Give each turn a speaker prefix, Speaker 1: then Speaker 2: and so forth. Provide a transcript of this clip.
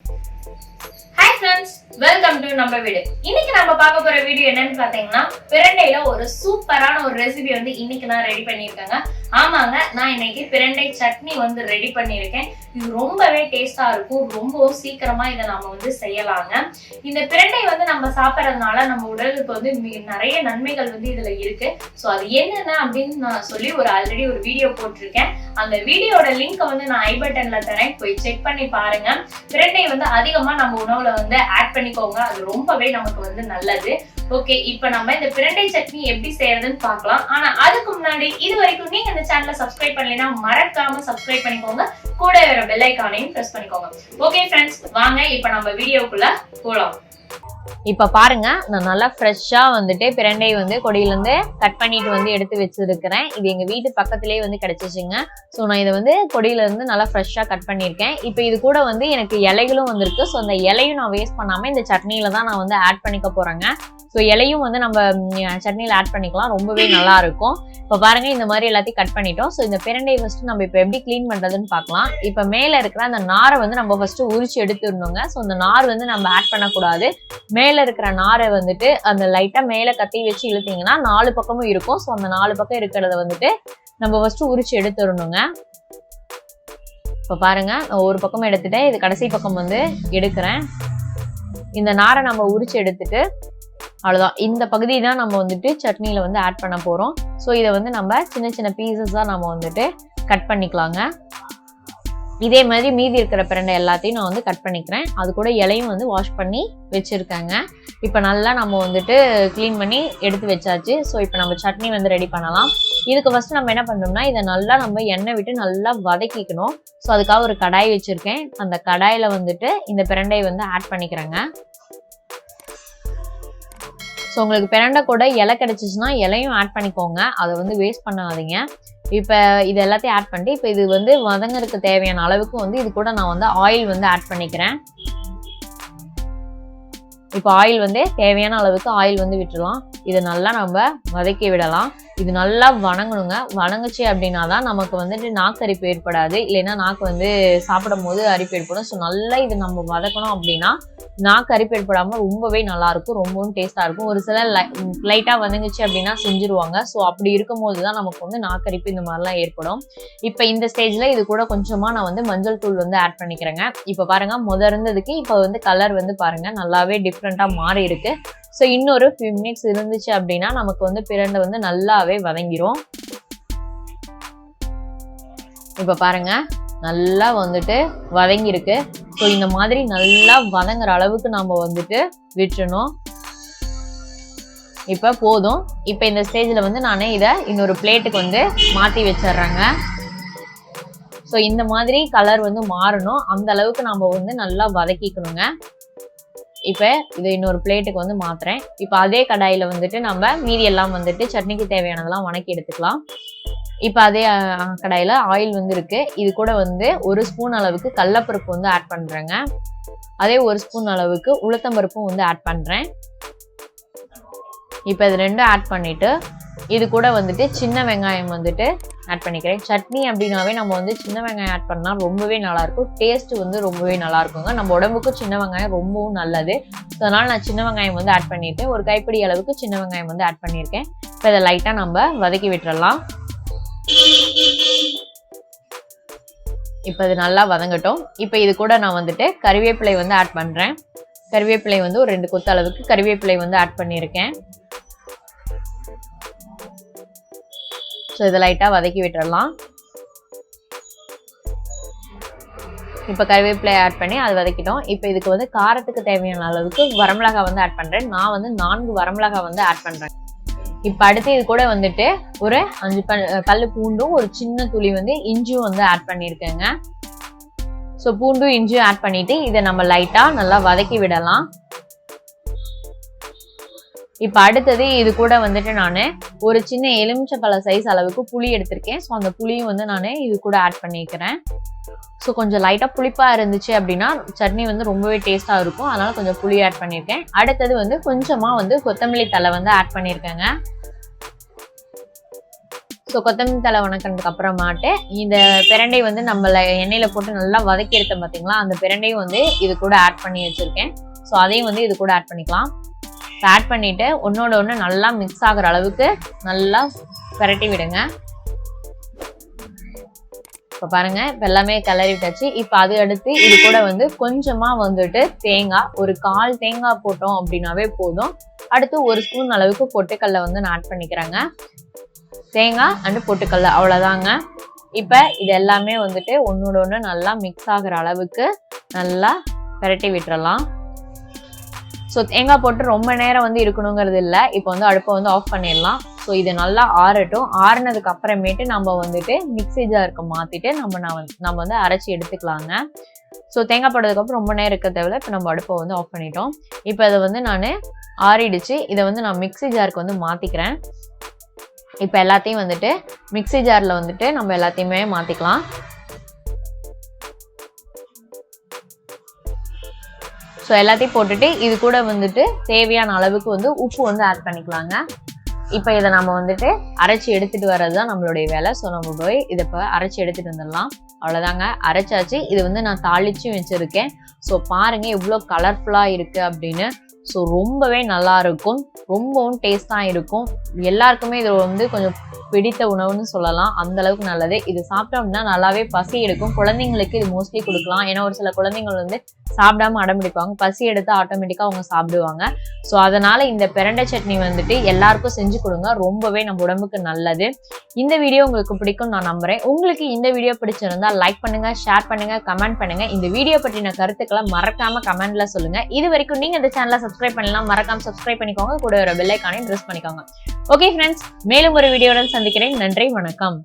Speaker 1: Hi friends, welcome to நம்ம வீடு. இன்னைக்கு நம்ம பார்க்க போற வீடியோ என்னன்னு பாத்தீங்கன்னா பிரண்டையில ஒரு சூப்பரான ஒரு ரெசிபி வந்து இன்னைக்கு நான் ரெடி பண்ணிருக்கேங்க. ஆமாங்க, நான் இன்னைக்கு பிரண்டை சட்னி வந்து ரெடி பண்ணிருக்கேன். இது ரொம்பவே டேஸ்டா இருக்கும். ரொம்ப சீக்கிரமா இதை நாம வந்து செய்யலாங்க. இந்த பிரண்டை வந்து நம்ம சாப்பிடறதுனால நம்ம உடலுக்கு வந்து நிறைய நன்மைகள் வந்து இதுல இருக்கு. சோ அது என்னென்ன அப்படின்னு நான் சொல்லி ஆல்ரெடி ஒரு வீடியோ போட்டிருக்கேன். அந்த வீடியோட லிங்க் வந்து நான் ஐ பட்டன்ல தரேன், போய் செக் பண்ணி பாருங்க. பிரண்டை வந்து அதிகமா நம்ம உணவுல வந்து ஆட் பண்ணிக்கோங்க, அது ரொம்பவே நமக்கு வந்து நல்லது. ஓகே, இப்ப நம்ம இந்த பிரண்டை சட்னி எப்படி செய்யறதுன்னு பார்க்கலாம். ஆனா அதுக்கு முன்னாடி இது வரைக்கும் நீங்க இந்த சேனலை சப்ஸ்கிரைப் பண்ணலைன்னா மறக்காம சப்ஸ்கிரைப் பண்ணிக்கோங்க, கூட வர பெல் ஐகானையும் பிரஸ் பண்ணிக்கோங்க. ஓகே ஃப்ரெண்ட்ஸ், வாங்க இப்ப நம்ம வீடியோக்குள்ள போலாம்.
Speaker 2: இப்ப பாருங்க, நான் நல்லா ஃப்ரெஷ்ஷா வந்துட்டு பிரண்டை வந்து கொடியில இருந்து கட் பண்ணிட்டு வந்து எடுத்து வச்சிருக்கிறேன். இது எங்க வீட்டு பக்கத்திலேயே வந்து கிடைச்சிச்சுங்க. ஸோ நான் இதை வந்து கொடியில இருந்து நல்லா ஃப்ரெஷ்ஷா கட் பண்ணியிருக்கேன். இப்போ இது கூட வந்து எனக்கு இலைகளும் வந்திருக்கு. ஸோ அந்த இலையும் நான் வேஸ்ட் பண்ணாம இந்த சட்னியில தான் நான் வந்து ஆட் பண்ணிக்க போறேங்க. ஸோ இலையும் வந்து நம்ம சட்னியில ஆட் பண்ணிக்கலாம், ரொம்பவே நல்லா இருக்கும். இப்போ பாருங்க, இந்த மாதிரி எல்லாத்தையும் கட் பண்ணிட்டோம். ஸோ இந்த பிரண்டை ஃபர்ஸ்ட் நம்ம இப்போ எப்படி கிளீன் பண்றதுன்னு பார்க்கலாம். இப்போ மேல இருக்கிற அந்த நாரை வந்து நம்ம ஃபர்ஸ்ட் உரிச்சு எடுத்துடணுங்க. ஸோ அந்த நார் வந்து நம்ம ஆட் பண்ணக்கூடாது. மேல இருக்கிற நாரை வந்துட்டு அந்த லைட்டா மேல கத்தி வச்சு இழுத்தீங்கன்னா 4 பக்கமும் இருக்கும். ஸோ அந்த 4 பக்கம் இருக்கிறத வந்துட்டு நம்ம ஃபர்ஸ்ட் உரிச்சு எடுத்துடணுங்க. இப்போ பாருங்க, ஒரு பக்கம் எடுத்துட்டேன், இது கடைசி பக்கம் வந்து எடுக்கிறேன். இந்த நாரை நம்ம உரிச்சு எடுத்துட்டு அவ்வளவுதான். இந்த பகுதி தான் நம்ம வந்துட்டு சட்னியில வந்து ஆட் பண்ண போறோம். ஸோ இதை வந்து நம்ம சின்ன சின்ன பீசஸா நம்ம வந்துட்டு கட் பண்ணிக்கலாங்க. இதே மாதிரி மீதி இருக்கிற பிரண்டை எல்லாத்தையும் நான் வந்து கட் பண்ணிக்கிறேன். அது கூட இலையும் வந்து வாஷ் பண்ணி வச்சிருக்கேங்க. இப்போ நல்லா நம்ம வந்துட்டு கிளீன் பண்ணி எடுத்து வச்சாச்சு. ஸோ இப்போ நம்ம சட்னி வந்து ரெடி பண்ணலாம். இதுக்கு ஃபர்ஸ்ட் நம்ம என்ன பண்ணோம்னா, இதை நல்லா நம்ம எண்ணெய் விட்டு நல்லா வதக்கிக்கணும். ஸோ அதுக்காக ஒரு கடாய் வச்சிருக்கேன். அந்த கடாயில வந்துட்டு இந்த பிரண்டை வந்து ஆட் பண்ணிக்கிறேங்க. ஸோ உங்களுக்கு பிரண்டை கூட இலை கிடைச்சிச்சுன்னா இலையும் ஆட் பண்ணிக்கோங்க, அதை வந்து வேஸ்ட் பண்ணாதீங்க. இப்போ இது எல்லாத்தையும் ஆட் பண்ணிட்டு இப்போ இது வந்து வதங்கறதுக்கு தேவையான அளவுக்கு வந்து இது கூட நான் வந்து ஆயில் வந்து ஆட் பண்ணிக்கிறேன். இப்போ ஆயில் வந்து தேவையான அளவுக்கு ஆயில் வந்து விட்டுடலாம். இதை நல்லா நம்ம வதக்கி விடலாம். இது நல்லா வணங்கணுங்க. வணங்குச்சு அப்படின்னா தான் நமக்கு வந்துட்டு நாக்கு அரிப்பு ஏற்படாது, இல்லைன்னா நாக்கு வந்து சாப்பிடும் போது அரிப்பு ஏற்படும். ஸோ நல்லா இது நம்ம வதக்கணும் அப்படின்னா நாக்கு அரிப்பு ஏற்படாமல் ரொம்பவே நல்லா இருக்கும், ரொம்பவும் டேஸ்டா இருக்கும். ஒரு சிலர் லைட்டா வதங்குச்சு அப்படின்னா செஞ்சுருவாங்க. ஸோ அப்படி இருக்கும் போது தான் நமக்கு வந்து நாக்கரிப்பு இந்த மாதிரிலாம் ஏற்படும். இப்போ இந்த ஸ்டேஜ்ல இது கூட கொஞ்சமா நான் வந்து மஞ்சள் தூள் வந்து ஆட் பண்ணிக்கிறேங்க. இப்போ பாருங்க, இருந்ததுக்கு இப்போ வந்து கலர் வந்து பாருங்க நல்லாவே டிஃப்ரெண்டா மாறி இருக்கு. ஸோ இன்னொரு few minutes இருந்துச்சு அப்படின்னா நமக்கு வந்து பிரண்டை வந்து நல்லாவே வதங்கிரும். இப்போ பாருங்க, நல்லா வந்துட்டு வதங்கிருக்கு. ஸோ இந்த மாதிரி நல்லா வதங்குற அளவுக்கு நம்ம வந்துட்டு விட்டுறணும். இப்போ போதும். இப்போ இந்த ஸ்டேஜில் வந்து நான் இதை இன்னொரு பிளேட்டுக்கு வந்து மாற்றி வச்சிடுறேங்க. ஸோ இந்த மாதிரி கலர் வந்து மாறணும், அந்த அளவுக்கு நம்ம வந்து நல்லா வதக்கிக்கணுங்க. இப்போ இதை இன்னொரு பிளேட்டுக்கு வந்து மாத்துறேன். இப்போ அதே கடாயில வந்துட்டு நம்ம மீதி எல்லாம் வந்துட்டு சட்னிக்கு தேவையானதெல்லாம் வணக்கி எடுத்துக்கலாம். இப்போ அதே கடாயில ஆயில் வந்து இருக்கு. இது கூட வந்து 1 ஸ்பூன் அளவுக்கு கடலைப்பருப்பு வந்து ஆட் பண்றேங்க. அதே 1 ஸ்பூன் அளவுக்கு உளுத்தம்பருப்பும் வந்து ஆட் பண்றேன். இப்போ இது ரெண்டும் ஆட் பண்ணிட்டு இது கூட வந்துட்டு சின்ன வெங்காயம் வந்துட்டு ஆட் பண்ணிக்கிறேன். சட்னி அப்படின்னாவே நம்ம வந்து சின்ன வெங்காயம் ஆட் பண்ணா ரொம்பவே நல்லா இருக்கும், டேஸ்ட் வந்து ரொம்பவே நல்லா இருக்குங்க. நம்ம உடம்புக்கும் சின்ன வெங்காயம் ரொம்பவும் நல்லது. அதனால நான் சின்ன வெங்காயம் வந்து ஆட் பண்ணிட்டு ஒரு கைப்பிடி அளவுக்கு சின்ன வெங்காயம் வந்து ஆட் பண்ணியிருக்கேன். இப்போ இதை லைட்டா நம்ம வதக்கி விட்டுறலாம். இப்போ இது நல்லா வதங்கட்டும். இப்போ இது கூட நான் வந்துட்டு கறிவேப்பிலை வந்து ஆட் பண்றேன். கறிவேப்பிலை வந்து ஒரு 2 கொத்து அளவுக்கு கறிவேப்பிலை வந்து ஆட் பண்ணியிருக்கேன். ஸோ இதை லைட்டாக வதக்கி விட்டுறலாம். இப்போ கறிவேப்பிலை ஆட் பண்ணி அது வதக்கிட்டோம். இப்போ இதுக்கு வந்து காரத்துக்கு தேவையான அளவுக்கு வரமிளகாய் வந்து ஆட் பண்ணுறேன். நான் வந்து 4 வரமிளகாய் வந்து ஆட் பண்ணுறேன். இப்போ அடுத்து இது கூட வந்துட்டு ஒரு 5 பல்லு பூண்டும் ஒரு சின்ன துளி வந்து இஞ்சியும் வந்து ஆட் பண்ணியிருக்கேங்க. ஸோ பூண்டும் இஞ்சியும் ஆட் பண்ணிட்டு இதை நம்ம லைட்டாக நல்லா வதக்கி விடலாம். இப்போ அடுத்தது இது கூட வந்துட்டு நான் ஒரு சின்ன எலுமிச்சப்பழ சைஸ் அளவுக்கு புளி எடுத்திருக்கேன். ஸோ அந்த புளியும் வந்து நான் இது கூட ஆட் பண்ணிக்கிறேன். ஸோ கொஞ்சம் லைட்டாக புளிப்பாக இருந்துச்சு அப்படின்னா சட்னி வந்து ரொம்பவே டேஸ்ட்டாக இருக்கும், அதனால கொஞ்சம் புளி ஆட் பண்ணியிருக்கேன். அடுத்தது வந்து கொஞ்சமாக வந்து கொத்தமல்லி தழை வந்து ஆட் பண்ணியிருக்கேங்க. ஸோ கொத்தமல்லி தலை வணக்கினதுக்கு அப்புறமாட்டு இந்த பிரண்டை வந்து நம்மள எண்ணெயில போட்டு நல்லா வதக்கி எடுத்தோம் பார்த்தீங்களா, அந்த பிரண்டையும் வந்து இது கூட ஆட் பண்ணி வச்சிருக்கேன். ஸோ அதையும் வந்து இது கூட ஆட் பண்ணிக்கலாம். ஆட் பண்ணிட்டு ஒன்னோட ஒன்று நல்லா மிக்ஸ் ஆகுற அளவுக்கு நல்லா பிரட்டி விடுங்க. இப்போ பாருங்க, இப்போ எல்லாமே கிளறி விட்டாச்சு. இப்போ அது அடுத்து இது கூட வந்து கொஞ்சமா வந்துட்டு தேங்காய், ஒரு 1/4 தேங்காய் போட்டோம் அப்படின்னாவே போதும். அடுத்து 1 ஸ்பூன் அளவுக்கு பொட்டுக்கல்ல வந்து நான் ஆட் பண்ணிக்கிறேங்க. தேங்காய் அண்ட் பொட்டுக்கல்ல அவ்வளோதாங்க. இப்போ இது எல்லாமே வந்துட்டு ஒன்னோட ஒன்று நல்லா மிக்ஸ் ஆகுற அளவுக்கு நல்லா பிரட்டி விட்டுறலாம். ஸோ தேங்காய் போட்டு ரொம்ப நேரம் வந்து இருக்கணுங்கிறது இல்லை. இப்போ வந்து அடுப்பை வந்து ஆஃப் பண்ணிடலாம். ஸோ இது நல்லா ஆறட்டும். ஆறுனதுக்கு அப்புறமேட்டு நம்ம வந்துட்டு மிக்ஸி ஜாருக்கு மாற்றிட்டு நம்ம வந்து அரைச்சி எடுத்துக்கலாங்க. ஸோ தேங்காய் போட்டதுக்கப்புறம் ரொம்ப நேரம் இருக்க தேவையில்ல. இப்போ நம்ம அடுப்பை வந்து ஆஃப் பண்ணிட்டோம். இப்போ இதை வந்து நான் ஆறிடுச்சு. இதை வந்து நான் மிக்ஸி ஜாருக்கு வந்து மாற்றிக்கிறேன். இப்போ எல்லாத்தையும் வந்துட்டு மிக்ஸி ஜாரில் வந்துட்டு நம்ம எல்லாத்தையுமே மாற்றிக்கலாம். ஸோ எல்லாத்தையும் போட்டுட்டு இது கூட வந்துட்டு தேவையான அளவுக்கு வந்து உப்பு வந்து ஆட் பண்ணிக்கலாங்க. இப்போ இதை நம்ம வந்துட்டு அரைச்சி எடுத்துட்டு வர்றது தான் நம்மளுடைய வேலை. ஸோ நம்ம போய் இதை இப்போ அரைச்சி எடுத்துட்டு வந்துடலாம். அவ்வளோதாங்க, அரைச்சாச்சு. இது வந்து நான் தாளிச்சும் வச்சுருக்கேன். ஸோ பாருங்கள் எவ்வளோ கலர்ஃபுல்லாக இருக்குது அப்படின்னு. ஸோ ரொம்பவே நல்லா இருக்கும், ரொம்பவும் டேஸ்டாக இருக்கும். எல்லாருக்குமே இது வந்து கொஞ்சம் பிடித்த உணவுன்னு சொல்லலாம். அந்த அளவுக்கு நல்லது. இது சாப்பிட்டோம் அப்படின்னா நல்லாவே பசி எடுக்கும். குழந்தைங்களுக்கு இது மோஸ்ட்லி கொடுக்கலாம். ஏன்னா ஒரு சில குழந்தைங்கள் வந்து சாப்பிடாம அடம் பிடிப்பாங்க. பசி எடுத்து ஆட்டோமேட்டிக்காக அவங்க சாப்பிடுவாங்க. ஸோ அதனால இந்த பிரண்டை சட்னி வந்துட்டு எல்லாருக்கும் செஞ்சு கொடுங்க. ரொம்பவே நம்ம உடம்புக்கு நல்லது. இந்த வீடியோ உங்களுக்கு பிடிக்கும் நான் நம்புறேன். உங்களுக்கு இந்த வீடியோ பிடிச்சிருந்தா லைக் பண்ணுங்க, ஷேர் பண்ணுங்க, கமெண்ட் பண்ணுங்க. இந்த வீடியோ பற்றின கருத்துக்களை மறக்காம கமெண்ட்ல சொல்லுங்க. இது வரைக்கும் நீங்க இந்த சேனலை சப்ஸ்கிரைப் பண்ணலாம், மறக்காம சப்ஸ்கிரைப் பண்ணிக்கோங்க. கூட ஒரு பெல் ஐகானையும் பிரஸ் பண்ணிக்கோங்க. ஓகே ஃப்ரெண்ட்ஸ், மேலும் ஒரு வீடியோவுடன் சந்திக்கிறேன். நன்றி, வணக்கம்.